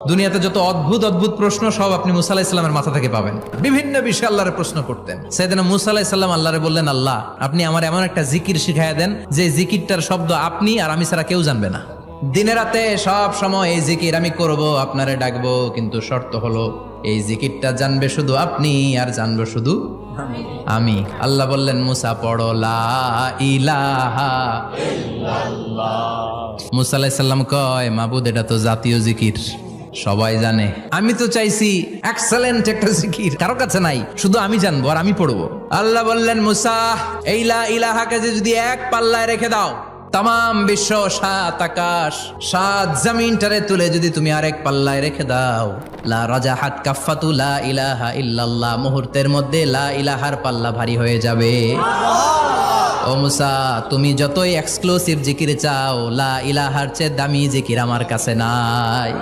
দুনিয়াতে যত অদ্ভুত অদ্ভুত প্রশ্ন সব আপনি মুসা আলাহিস সাল্লামের মাথা থেকে পাবেন। বিভিন্ন বিষয়ে আল্লাহরে প্রশ্ন করতেন। সাইয়েদনা মুসা আলাহিস সাল্লাম আল্লাহরে বললেন, আল্লাহ আপনি আমার এমন একটা জিকির শিখাইয়া দেন যে জিকিরটার শব্দ আপনি আর আমি ছাড়া কেউ জানবে না। দিনে রাতে সব সময় এই জিকির আমি করব, আপনারে ডাকবো, কিন্তু শর্ত হলো এই জিকিরটা জানবে শুধু আপনি আর জানবো শুধু আমি। আল্লাহ বললেন, মুসা পড়ো লা ইলাহা ইল্লাল্লাহ। মুসা আলাইহিস সালাম কয়, মাবুদ এটা তো জাতীয় জিকির, সবাই জানে। আমি তো চাইছি এক্সেলেন্ট একটা জিকির, কারো কাছে নাই, শুধু আমি জানবো আর আমি পড়বো। আল্লাহ বললেন, মুসা এই লা ইলাহাকে যদি এক পাল্লায় রেখে দাও, তাম বিশ্ব, সাত আকাশ, সাত জমিনটারে তুলে যদি তুমি আরেক পাল্লায় রেখে দাও, লা রাজাহাত কাফাতু লা ইলাহা ইল্লাল্লাহ, মুহূর্তের মধ্যে লা ইলাহার পাল্লা ভারী হয়ে যাবে। ও মুসা, তুমি যতই এক্সক্লুসিভ জিকির চাও, লা ইলাহার চেয়ে দামি জিকির আমার কাছে নাই।